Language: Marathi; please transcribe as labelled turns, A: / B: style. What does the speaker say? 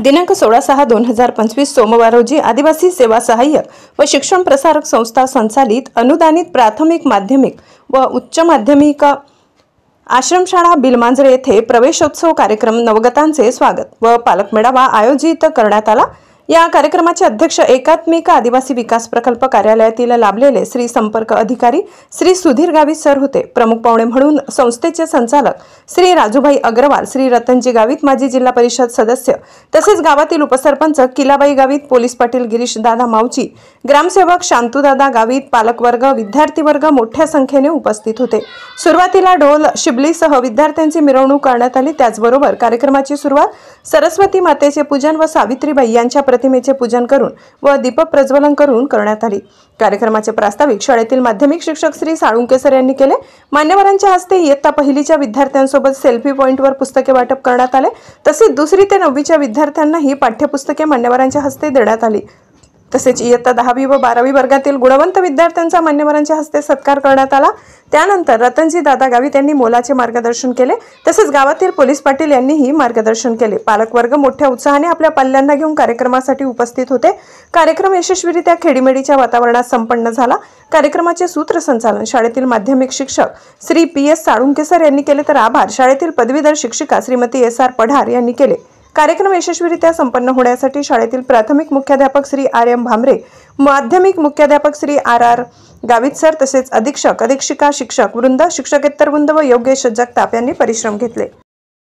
A: दिनांक 16/6/2025 सोमवार रोजी आदिवासी सेवा सहाय्यक व शिक्षण प्रसारक संस्था संचालित अनुदानित प्राथमिक माध्यमिक व उच्च माध्यमिक आश्रमशाळा बिलमांजरे येथे प्रवेशोत्सव कार्यक्रम नवगतांचे स्वागत व पालक मेळावा आयोजित करण्यात आला। या कार्यक्रमाचे अध्यक्ष एकात्मिक आदिवासी विकास प्रकल्प कार्यालयातील लाभलेले श्री संपर्क अधिकारी श्री सुधीर गावित सर होते। प्रमुख पाहुणे म्हणून संस्थेचे संचालक श्री राजूभाई अग्रवाल, श्री रतनजी गावित माजी जिल्हा परिषद सदस्य तसेच गावातील उपसरपंच किलाबाई गावित, पोलीस पाटील गिरीश दादा मावची, ग्रामसेवक शांतूदादा गावित, पालकवर्ग, विद्यार्थी वर्ग मोठ्या संख्येने उपस्थित होते। सुरुवातीला ढोल शिबलीसह विद्यार्थ्यांची मिरवणूक करण्यात आली। त्याचबरोबर कार्यक्रमाची सुरुवात सरस्वती मातेचे पूजन व सावित्रीबाई यांच्या प्रतिमेचे पूजन करून व दीप प्रज्वलन करून करण्यात आली। कार्यक्रमाचे प्रास्ताविक शाळेतील माध्यमिक शिक्षक श्री साळुंके सर यांनी केले। मान्यवरांच्या हस्ते इयत्ता पहिलीच्या विद्यार्थ्यांसोबत सेल्फी पॉइंटवर पुस्तके वाटप करण्यात आले। तसेच 2री ते 9वीच्या विद्यार्थ्यांनाही पाठ्यपुस्तके मान्यवरांच्या हस्ते देण्यात आली। तसेच इयत्ता 10वी व 12वी वर्गातील गुणवंत विद्यार्थ्यांचा मान्यवरांच्या हस्ते सत्कार करण्यात आला। त्यानंतर रतनजी दादा गावित यांनी मोलाचे मार्गदर्शन केले। तसेच गावातील पोलीस पाटील यांनीही मार्गदर्शन केले। पालकवर्ग मोठ्या उत्साहाने आपल्या पाल्यांना घेऊन कार्यक्रमासाठी उपस्थित होते। कार्यक्रम यशस्वीरित्या खेडीमेडीच्या वातावरणात संपन्न झाला। कार्यक्रमाचे सूत्रसंचालन शाळेतील माध्यमिक शिक्षक श्री PS साळुंके सर यांनी केले, तर आभार शाळेतील पदवीधर शिक्षिका श्रीमती SR पढार यांनी केले। कार्यक्रम यशस्वीरित्या संपन्न होण्यासाठी शाळेतील प्राथमिक मुख्याध्यापक श्री RM भामरे, माध्यमिक मुख्याध्यापक श्री RR गावित सर तसेच अधीक्षक, अधीक्षिका, शिक्षक वृंद, शिक्षकेतर वृंद व योगेश जगताप यांनी परिश्रम घेतले।